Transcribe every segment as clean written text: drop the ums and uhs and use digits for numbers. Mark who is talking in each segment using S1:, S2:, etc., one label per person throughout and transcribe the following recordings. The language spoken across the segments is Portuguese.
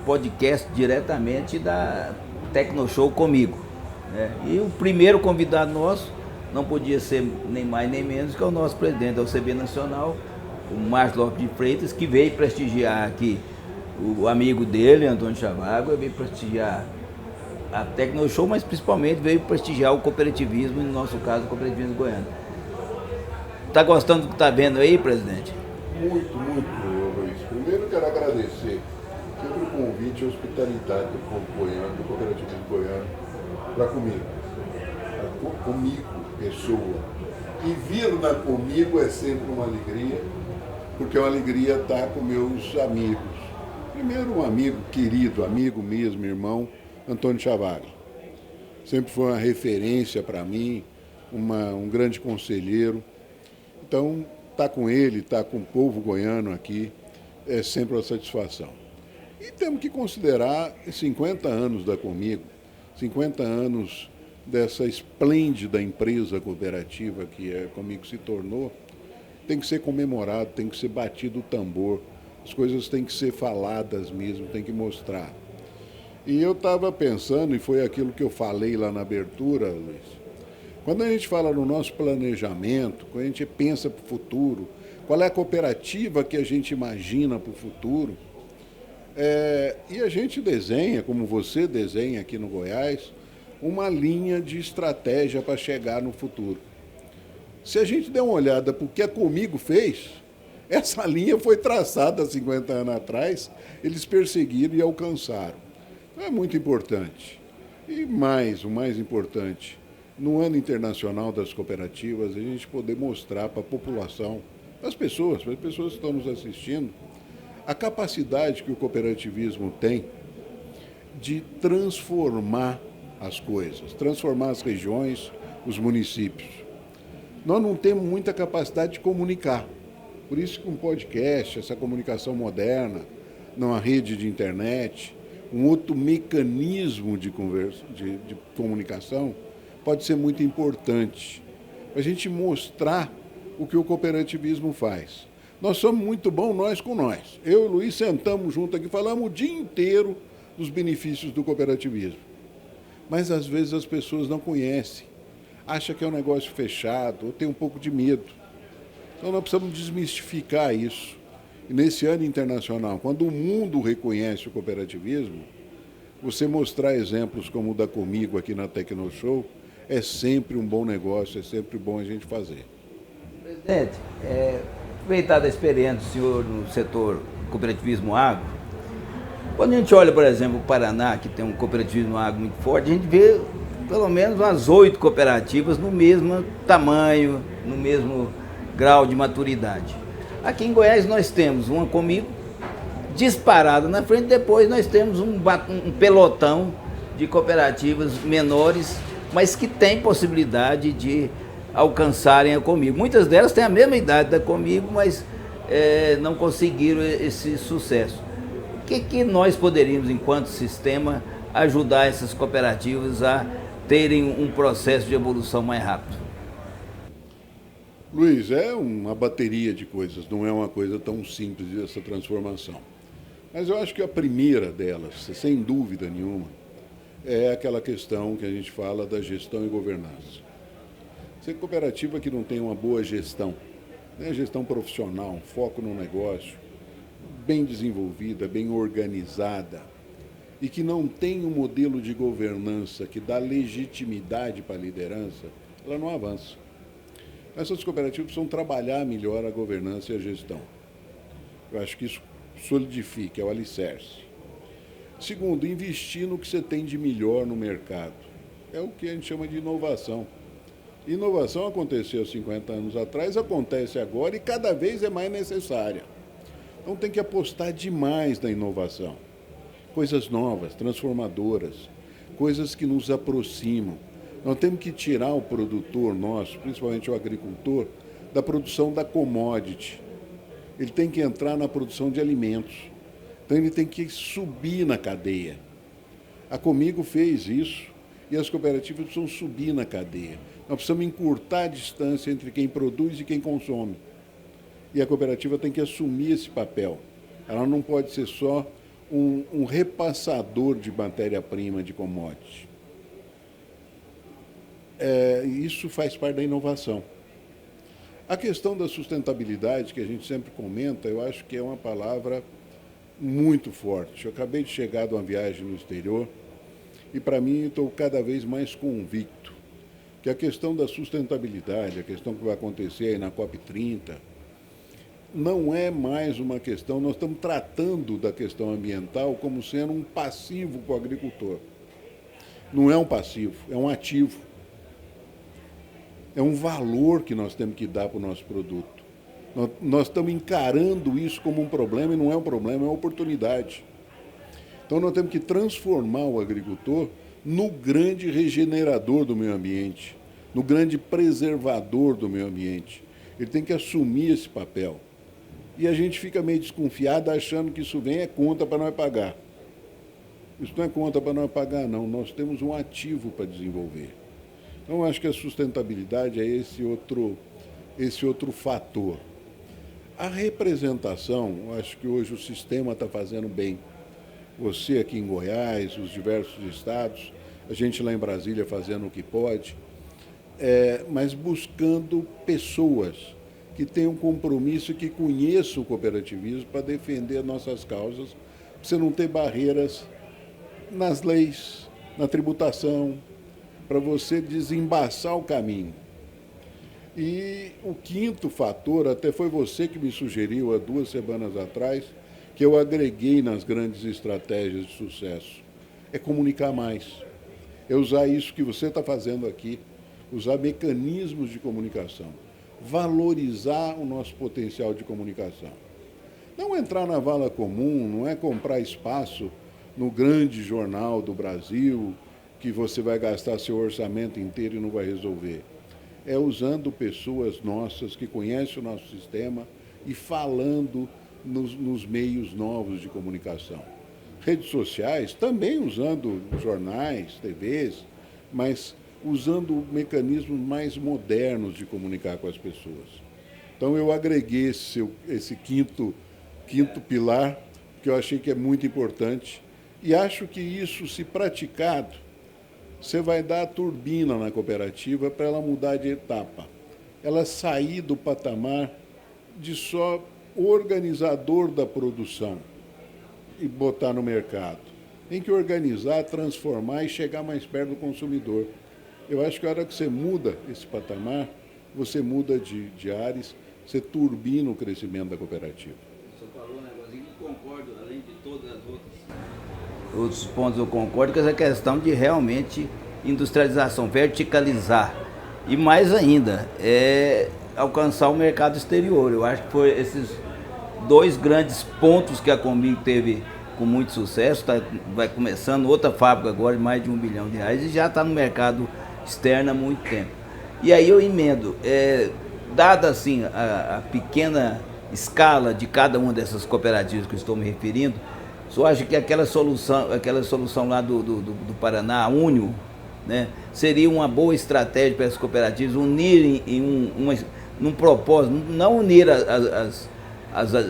S1: podcast diretamente da Tecnoshow comigo, né? E o primeiro convidado nosso não podia ser nem mais nem menos que o nosso presidente da UCB Nacional, o Márcio Lopes de Freitas, que veio prestigiar aqui o amigo dele, Antônio Chavago, veio prestigiar a Tecnoshow, mas principalmente veio prestigiar o cooperativismo, no nosso caso, o cooperativismo goiano. Está gostando do que está vendo aí, presidente?
S2: Muito, Luiz. Primeiro quero agradecer sempre o convite e a hospitalidade do povo goiano, do cooperativismo goiano, para comigo. Comigo, pessoa. E vir na comigo é sempre uma alegria, porque é uma alegria estar com meus amigos. Primeiro um amigo querido, amigo mesmo, irmão, Antônio Chavago. Sempre foi uma referência para mim, um grande conselheiro. Então, estar com ele, estar com o povo goiano aqui, é sempre uma satisfação. E temos que considerar 50 anos da Comigo, 50 anos dessa esplêndida empresa cooperativa que a Comigo se tornou, tem que ser comemorado, tem que ser batido o tambor, as coisas têm que ser faladas mesmo, tem que mostrar. E eu estava pensando, e foi aquilo que eu falei lá na abertura, Luiz, quando a gente fala no nosso planejamento, quando a gente pensa para o futuro, qual é a cooperativa que a gente imagina para o futuro, e a gente desenha, como você desenha aqui no Goiás, uma linha de estratégia para chegar no futuro. Se a gente der uma olhada para o que a Comigo fez, essa linha foi traçada há 50 anos atrás, eles perseguiram e alcançaram. Então é muito importante. E o mais importante, no Ano Internacional das Cooperativas, a gente poder mostrar para a população, para as pessoas que estão nos assistindo, a capacidade que o cooperativismo tem de transformar as coisas, transformar as regiões, os municípios. Nós não temos muita capacidade de comunicar. Por isso que um podcast, essa comunicação moderna, numa rede de internet, um outro mecanismo de comunicação, pode ser muito importante para a gente mostrar o que o cooperativismo faz. Nós somos muito bons nós com nós. Eu e o Luiz sentamos junto aqui, falamos o dia inteiro dos benefícios do cooperativismo. Mas às vezes as pessoas não conhecem, acham que é um negócio fechado, ou tem um pouco de medo. Então nós precisamos desmistificar isso. E nesse ano internacional, quando o mundo reconhece o cooperativismo, você mostrar exemplos como o da Comigo aqui na Tecnoshow é sempre um bom negócio, é sempre bom a gente fazer.
S1: Presidente, aproveitar da experiência do senhor no setor cooperativismo agro, quando a gente olha, por exemplo, o Paraná, que tem um cooperativismo agro muito forte, a gente vê pelo menos umas 8 cooperativas no mesmo tamanho, no mesmo grau de maturidade. Aqui em Goiás nós temos uma Comigo disparada na frente, depois nós temos um pelotão de cooperativas menores, mas que têm possibilidade de alcançarem a Comigo. Muitas delas têm a mesma idade da Comigo, mas não conseguiram esse sucesso. O que nós poderíamos, enquanto sistema, ajudar essas cooperativas a terem um processo de evolução mais rápido?
S2: Luiz, é uma bateria de coisas, não é uma coisa tão simples essa transformação. Mas eu acho que a primeira delas, sem dúvida nenhuma, é aquela questão que a gente fala da gestão e governança. Ser cooperativa que não tem uma boa gestão, né, gestão profissional, um foco no negócio, bem desenvolvida, bem organizada, e que não tem um modelo de governança que dá legitimidade para a liderança, ela não avança. Essas cooperativas precisam trabalhar melhor a governança e a gestão. Eu acho que isso solidifica, é o alicerce. Segundo, investir no que você tem de melhor no mercado. É o que a gente chama de inovação. Inovação aconteceu 50 anos atrás, acontece agora e cada vez é mais necessária. Então tem que apostar demais na inovação. Coisas novas, transformadoras, coisas que nos aproximam. Nós temos que tirar o produtor nosso, principalmente o agricultor, da produção da commodity. Ele tem que entrar na produção de alimentos. Então ele tem que subir na cadeia. A Comigo fez isso e as cooperativas precisam subir na cadeia. Nós precisamos encurtar a distância entre quem produz e quem consome. E a cooperativa tem que assumir esse papel. Ela não pode ser só um repassador de matéria-prima, de commodity. Isso faz parte da inovação. A questão da sustentabilidade, que a gente sempre comenta, eu acho que é uma palavra muito forte. Eu acabei de chegar de uma viagem no exterior e, para mim, estou cada vez mais convicto que a questão da sustentabilidade, a questão que vai acontecer aí na COP30, não é mais uma questão, nós estamos tratando da questão ambiental como sendo um passivo para o agricultor. Não é um passivo, é um ativo. É um valor que nós temos que dar para o nosso produto. Nós estamos encarando isso como um problema, e não é um problema, é uma oportunidade. Então nós temos que transformar o agricultor no grande regenerador do meio ambiente, no grande preservador do meio ambiente. Ele tem que assumir esse papel. E a gente fica meio desconfiado achando que isso vem conta para nós pagar. Isso não é conta para nós pagar, não. Nós temos um ativo para desenvolver. Então, acho que a sustentabilidade é esse outro fator. A representação, acho que hoje o sistema está fazendo bem. Você aqui em Goiás, os diversos estados, a gente lá em Brasília fazendo o que pode, mas buscando pessoas que tenham compromisso e que conheçam o cooperativismo para defender nossas causas, para você não ter barreiras nas leis, na tributação, para você desembaçar o caminho. E o quinto fator, até foi você que me sugeriu há 2 semanas atrás, que eu agreguei nas grandes estratégias de sucesso, é comunicar mais. É usar isso que você está fazendo aqui, usar mecanismos de comunicação, valorizar o nosso potencial de comunicação. Não entrar na vala comum, não é comprar espaço no grande jornal do Brasil, que você vai gastar seu orçamento inteiro e não vai resolver. É usando pessoas nossas que conhecem o nosso sistema e falando nos meios novos de comunicação. Redes sociais, também usando jornais, TVs, mas usando mecanismos mais modernos de comunicar com as pessoas. Então eu agreguei esse quinto pilar, que eu achei que é muito importante, e acho que isso, se praticado, você vai dar a turbina na cooperativa para ela mudar de etapa. Ela sair do patamar de só organizador da produção e botar no mercado. Tem que organizar, transformar e chegar mais perto do consumidor. Eu acho que a hora que você muda esse patamar, você muda de ares, você turbina o crescimento da cooperativa.
S1: Você falou um negocinho que concordo, além de todas as outros pontos eu concordo, com essa questão de realmente industrialização, verticalizar. E mais ainda, alcançar o mercado exterior. Eu acho que foi esses 2 grandes pontos que a Comigo teve com muito sucesso. Vai começando outra fábrica agora de mais de R$1 bilhão e já está no mercado externo há muito tempo. E aí eu emendo, dada assim a pequena escala de cada uma dessas cooperativas que eu estou me referindo, você acha que aquela solução lá do Paraná, a Unio, né, seria uma boa estratégia para as cooperativas unirem em num propósito, não unir as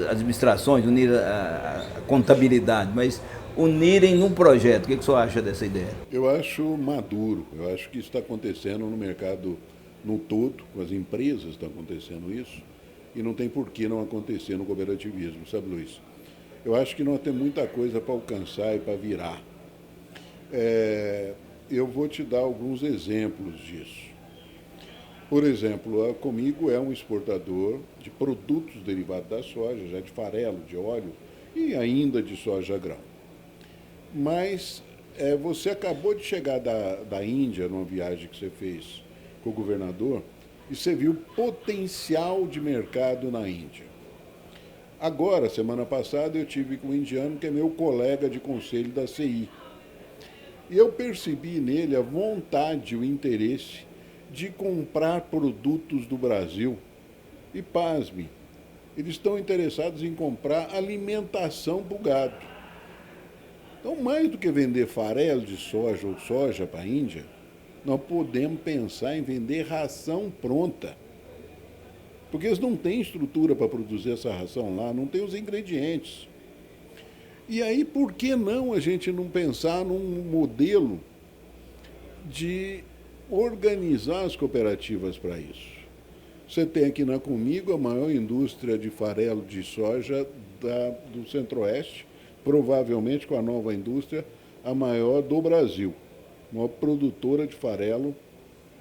S1: administrações, unir a contabilidade, mas unirem num projeto? O que você acha dessa ideia?
S2: Eu acho maduro, eu acho que isso está acontecendo no mercado no todo, com as empresas está acontecendo isso, e não tem por que não acontecer no cooperativismo, sabe, Luiz? Eu acho que nós temos muita coisa para alcançar e para virar. Eu vou te dar alguns exemplos disso. Por exemplo, a Comigo é um exportador de produtos derivados da soja, já de farelo, de óleo e ainda de soja grão. Mas você acabou de chegar da Índia, numa viagem que você fez com o governador, e você viu potencial de mercado na Índia. Agora, semana passada, eu tive com um indiano que é meu colega de conselho da CI. E eu percebi nele a vontade, o interesse de comprar produtos do Brasil. E pasme, eles estão interessados em comprar alimentação para o gado. Então, mais do que vender farelo de soja ou soja para a Índia, nós podemos pensar em vender ração pronta. Porque eles não têm estrutura para produzir essa ração lá, não tem os ingredientes. E aí, por que não a gente não pensar num modelo de organizar as cooperativas para isso? Você tem aqui na Comigo a maior indústria de farelo de soja do Centro-Oeste, provavelmente com a nova indústria, a maior do Brasil, a maior produtora de farelo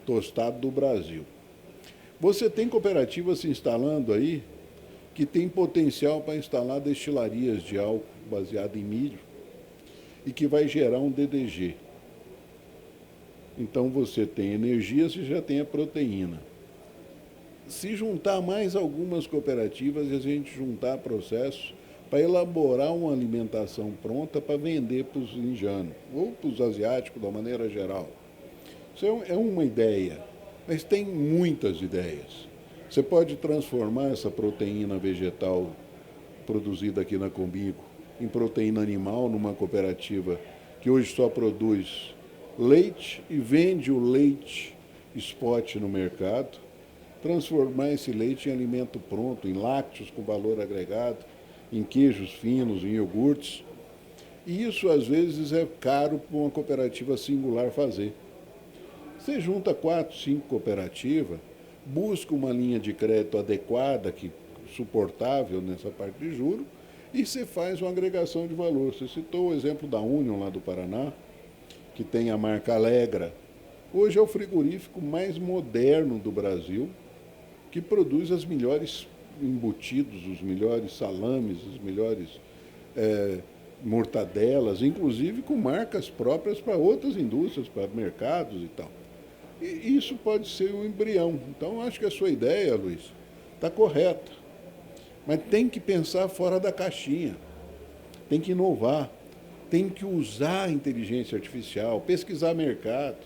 S2: tostado do Brasil. Você tem cooperativas se instalando aí que tem potencial para instalar destilarias de álcool baseado em milho e que vai gerar um DDG. Então você tem energia, você já tem a proteína. Se juntar mais algumas cooperativas e a gente juntar processos para elaborar uma alimentação pronta para vender para os indianos ou para os asiáticos, da maneira geral. Isso é uma ideia, mas tem muitas ideias. Você pode transformar essa proteína vegetal produzida aqui na Comigo em proteína animal numa cooperativa que hoje só produz leite e vende o leite spot no mercado, transformar esse leite em alimento pronto, em lácteos com valor agregado, em queijos finos, em iogurtes. E isso, às vezes, é caro para uma cooperativa singular fazer. Você junta 4, 5 cooperativas, busca uma linha de crédito adequada, suportável nessa parte de juros, e você faz uma agregação de valor. Você citou o exemplo da Union, lá do Paraná, que tem a marca Alegra. Hoje é o frigorífico mais moderno do Brasil, que produz as melhores embutidos, os melhores salames, as melhores mortadelas, inclusive com marcas próprias para outras indústrias, para mercados e tal. E isso pode ser um embrião. Então, acho que a sua ideia, Luiz, está correta. Mas tem que pensar fora da caixinha, tem que inovar, tem que usar a inteligência artificial, pesquisar mercado,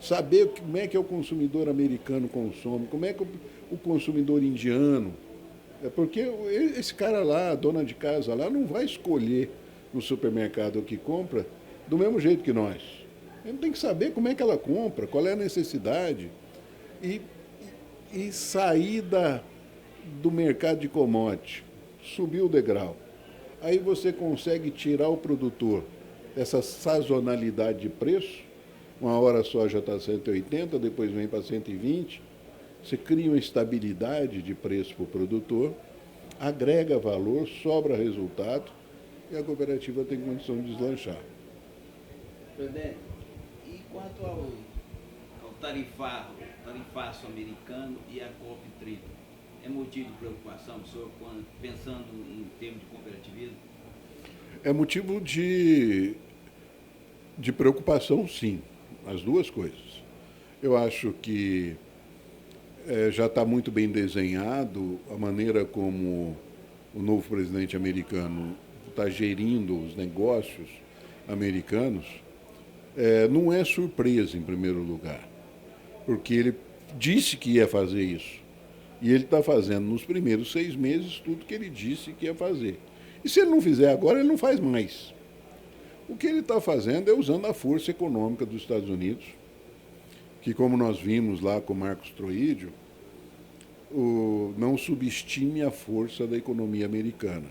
S2: saber como é que o consumidor americano consome, como é que o consumidor indiano. É porque esse cara lá, a dona de casa lá, não vai escolher no supermercado o que compra do mesmo jeito que nós. Ele tem que saber como é que ela compra, qual é a necessidade e sair do mercado de commodity, subir o degrau. Aí você consegue tirar o produtor dessa sazonalidade de preço, uma hora só já está 180, depois vem para 120, você cria uma estabilidade de preço para o produtor, agrega valor, sobra resultado e a cooperativa tem condição de deslanchar.
S1: Presidente, e quanto ao tarifaço americano e a COP30? É motivo de preocupação, senhor, pensando em termos de cooperativismo?
S2: É motivo de preocupação, sim, as duas coisas. Eu acho que já está muito bem desenhado a maneira como o novo presidente americano está gerindo os negócios americanos. Não é surpresa, em primeiro lugar, porque ele disse que ia fazer isso. E ele está fazendo nos primeiros 6 meses tudo que ele disse que ia fazer. E se ele não fizer agora, ele não faz mais. O que ele está fazendo é usando a força econômica dos Estados Unidos, que, como nós vimos lá com Marcos Troídio, não subestime a força da economia americana.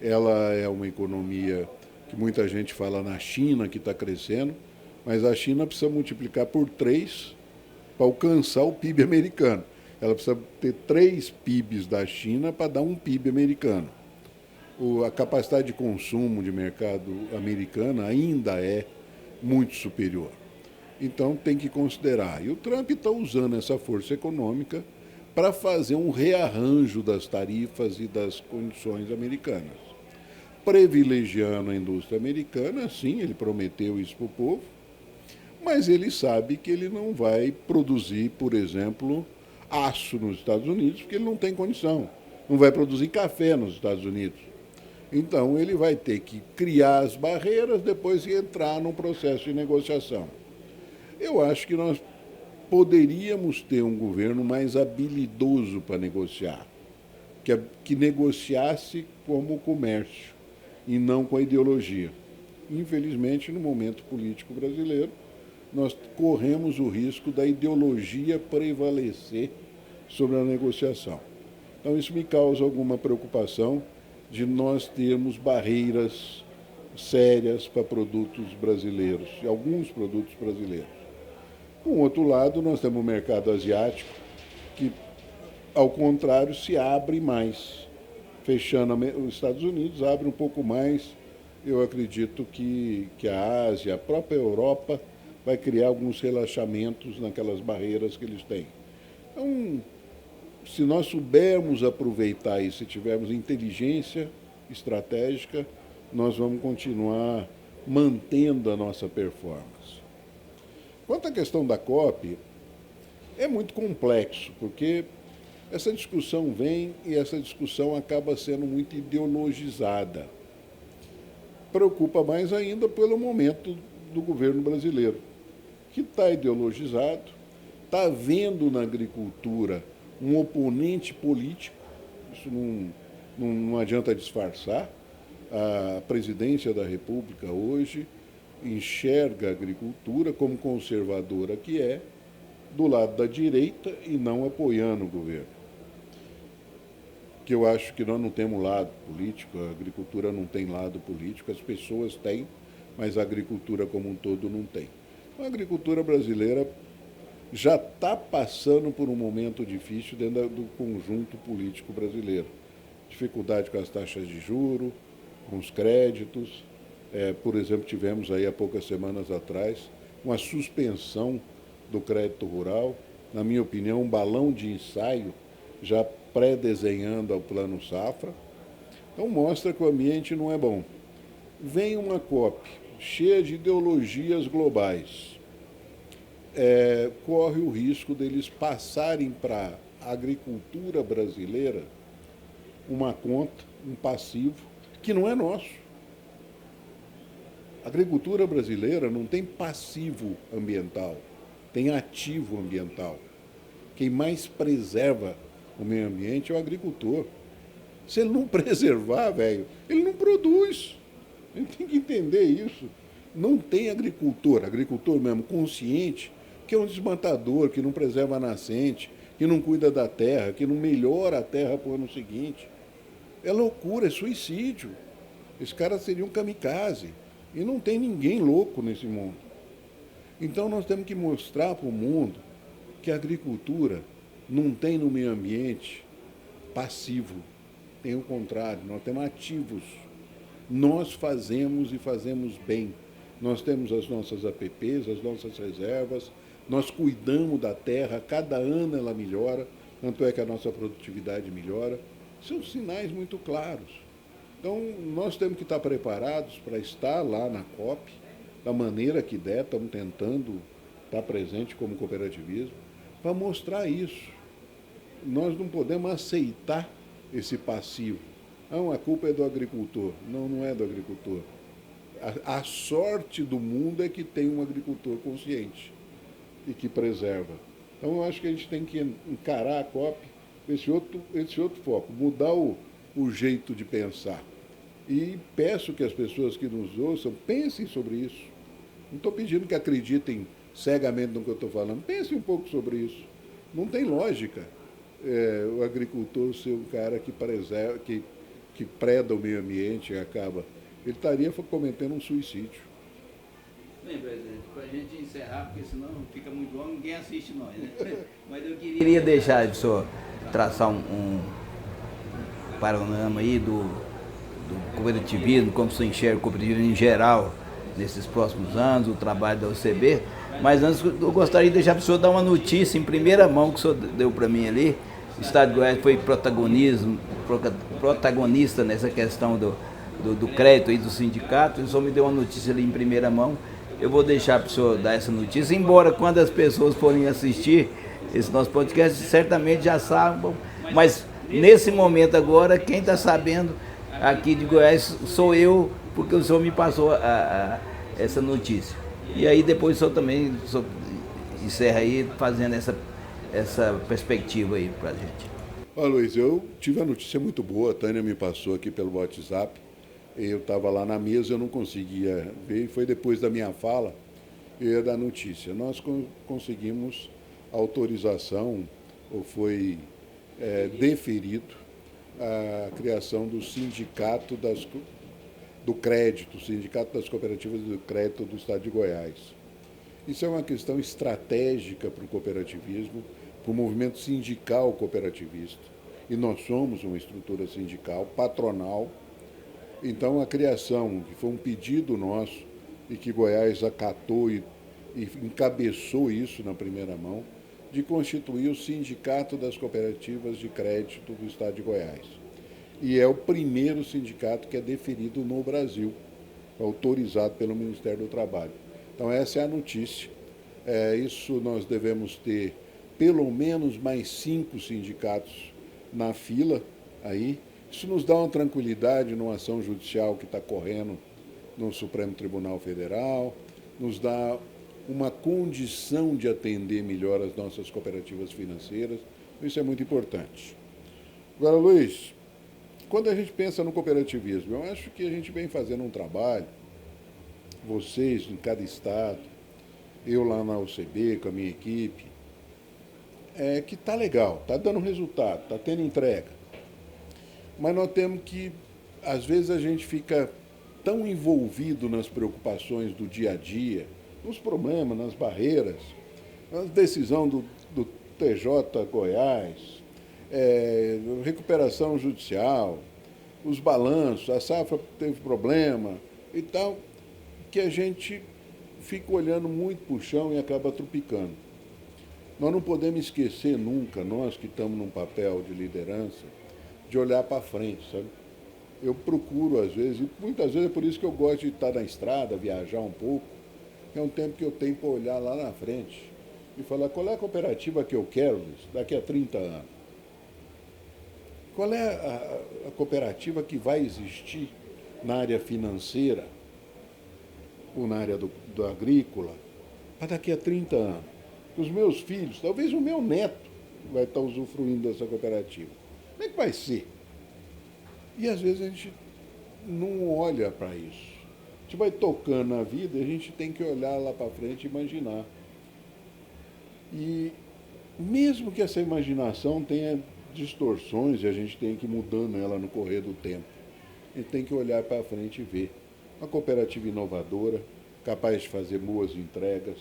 S2: Ela é uma economia que muita gente fala na China, que está crescendo, mas a China precisa multiplicar por 3 para alcançar o PIB americano. Ela precisa ter 3 PIBs da China para dar um PIB americano. A capacidade de consumo de mercado americana ainda é muito superior. Então tem que considerar. E o Trump está usando essa força econômica para fazer um rearranjo das tarifas e das condições americanas. Privilegiando a indústria americana, sim, ele prometeu isso para o povo, mas ele sabe que ele não vai produzir, por exemplo, aço nos Estados Unidos, porque ele não tem condição. Não vai produzir café nos Estados Unidos. Então, ele vai ter que criar as barreiras, depois entrar num processo de negociação. Eu acho que nós poderíamos ter um governo mais habilidoso para negociar, que negociasse como comércio e não com a ideologia. Infelizmente, no momento político brasileiro, nós corremos o risco da ideologia prevalecer sobre a negociação. Então, isso me causa alguma preocupação de nós termos barreiras sérias para produtos brasileiros, e alguns produtos brasileiros. Por outro lado, nós temos o mercado asiático, que, ao contrário, se abre mais. Fechando os Estados Unidos, abre um pouco mais. Eu acredito que a Ásia, a própria Europa, vai criar alguns relaxamentos naquelas barreiras que eles têm. Então, se nós soubermos aproveitar isso, se tivermos inteligência estratégica, nós vamos continuar mantendo a nossa performance. Quanto à questão da COP, é muito complexo, porque essa discussão vem e essa discussão acaba sendo muito ideologizada. Preocupa mais ainda pelo momento do governo brasileiro, que está ideologizado, está vendo na agricultura um oponente político, isso não adianta disfarçar. A presidência da República hoje enxerga a agricultura como conservadora que é, do lado da direita e não apoiando o governo. Que eu acho que nós não temos lado político, a agricultura não tem lado político, as pessoas têm, mas a agricultura como um todo não tem. A agricultura brasileira já está passando por um momento difícil dentro do conjunto político brasileiro. Dificuldade com as taxas de juros, com os créditos. Por exemplo, tivemos aí há poucas semanas atrás uma suspensão do crédito rural, na minha opinião, um balão de ensaio, já pré-desenhando ao Plano Safra. Então mostra que o ambiente não é bom. Vem uma COP cheia de ideologias globais. Corre o risco deles passarem para a agricultura brasileira uma conta, um passivo, que não é nosso. A agricultura brasileira não tem passivo ambiental, tem ativo ambiental. Quem mais preserva o meio ambiente é o agricultor. Se ele não preservar, velho, ele não produz. A gente tem que entender isso. Não tem agricultor mesmo consciente, que é um desmatador, que não preserva a nascente, que não cuida da terra, que não melhora a terra para o ano seguinte. É loucura, é suicídio. Esse cara seria um kamikaze. E não tem ninguém louco nesse mundo. Então nós temos que mostrar para o mundo que a agricultura não tem no meio ambiente passivo. Tem o contrário, nós temos ativos. Nós fazemos e fazemos bem. Nós temos as nossas APPs, as nossas reservas, nós cuidamos da terra, cada ano ela melhora, tanto é que a nossa produtividade melhora. São sinais muito claros. Então, nós temos que estar preparados para estar lá na COP, da maneira que der, estamos tentando estar presente como cooperativismo, para mostrar isso. Nós não podemos aceitar esse passivo. A culpa é do agricultor. Não, não é do agricultor. A sorte do mundo é que tem um agricultor consciente e que preserva. Então, eu acho que a gente tem que encarar a COP com esse outro foco, mudar o jeito de pensar. E peço que as pessoas que nos ouçam pensem sobre isso. Não estou pedindo que acreditem cegamente no que eu estou falando. Pensem um pouco sobre isso. Não tem lógica o agricultor ser um cara que preserva, que preda o meio ambiente e acaba. Ele estaria cometendo um suicídio.
S1: Bem, presidente, para a gente encerrar, porque senão fica muito longo, ninguém assiste nós, né? Mas eu queria deixar o senhor traçar um panorama aí do cooperativismo, como você enxerga o cooperativismo em geral nesses próximos anos, o trabalho da UCB. Mas antes eu gostaria de deixar para o senhor dar uma notícia em primeira mão que o senhor deu para mim ali. O Estado de Goiás foi protagonista nessa questão do crédito aí do sindicato. O senhor me deu uma notícia ali em primeira mão. Eu vou deixar para o senhor dar essa notícia, embora quando as pessoas forem assistir esse nosso podcast, certamente já saibam, mas nesse momento agora, quem está sabendo aqui de Goiás sou eu, porque o senhor me passou essa notícia. E aí depois o senhor também encerra aí fazendo essa perspectiva aí para a gente.
S2: Olha, Luiz, eu tive a notícia muito boa, a Tânia me passou aqui pelo WhatsApp, eu estava lá na mesa, eu não conseguia ver, e foi depois da minha fala, eu ia dar notícia. Nós conseguimos autorização, ou foi deferido, a criação do sindicato do crédito, o Sindicato das Cooperativas do Crédito do Estado de Goiás. Isso é uma questão estratégica para o cooperativismo, para o movimento sindical cooperativista. E nós somos uma estrutura sindical, patronal. Então, a criação, que foi um pedido nosso, e que Goiás acatou e encabeçou isso na primeira mão, de constituir o Sindicato das Cooperativas de Crédito do Estado de Goiás. E é o primeiro sindicato que é definido no Brasil, autorizado pelo Ministério do Trabalho. Então, essa é a notícia. Isso nós devemos ter pelo menos mais 5 sindicatos na fila aí. Isso nos dá uma tranquilidade numa ação judicial que está correndo no Supremo Tribunal Federal, nos dá uma condição de atender melhor as nossas cooperativas financeiras. Isso é muito importante. Agora, Luiz, quando a gente pensa no cooperativismo, eu acho que a gente vem fazendo um trabalho, vocês em cada estado, eu lá na UCB com a minha equipe, que está legal, está dando resultado, está tendo entrega. Mas nós temos que, às vezes a gente fica tão envolvido nas preocupações do dia a dia, nos problemas, nas barreiras, na decisão do TJ Goiás, recuperação judicial, os balanços, a safra teve problema e tal, que a gente fica olhando muito para o chão e acaba tropicando. Nós não podemos esquecer nunca, nós que estamos num papel de liderança, de olhar para frente, sabe? Eu procuro, às vezes, e muitas vezes é por isso que eu gosto de estar na estrada, viajar um pouco, é um tempo que eu tenho para olhar lá na frente e falar qual é a cooperativa que eu quero, Luiz, daqui a 30 anos. Qual é a cooperativa que vai existir na área financeira ou na área do agrícola para daqui a 30 anos? Os meus filhos, talvez o meu neto vai estar usufruindo dessa cooperativa. Como é que vai ser? E às vezes a gente não olha para isso. A gente vai tocando na vida e a gente tem que olhar lá para frente e imaginar. E mesmo que essa imaginação tenha distorções e a gente tenha que ir mudando ela no correr do tempo, a gente tem que olhar para frente e ver. Uma cooperativa inovadora, capaz de fazer boas entregas,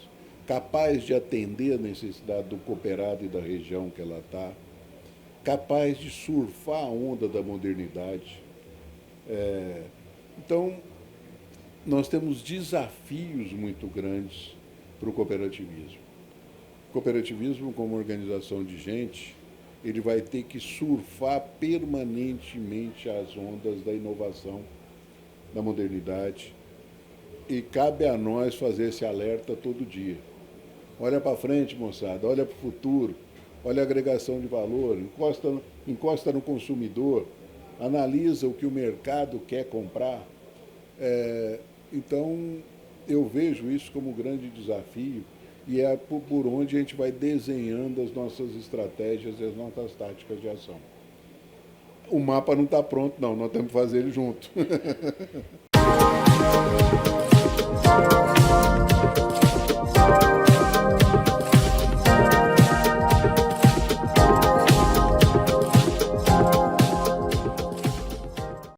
S2: capaz de atender a necessidade do cooperado e da região que ela está, capaz de surfar a onda da modernidade. Então, nós temos desafios muito grandes para o cooperativismo. O cooperativismo, como organização de gente, ele vai ter que surfar permanentemente as ondas da inovação, da modernidade, e cabe a nós fazer esse alerta todo dia. Olha para frente, moçada, olha para o futuro, olha a agregação de valor, encosta no consumidor, analisa o que o mercado quer comprar. Então, eu vejo isso como um grande desafio e é por onde a gente vai desenhando as nossas estratégias e as nossas táticas de ação. O mapa não está pronto, não, nós temos que fazer ele junto.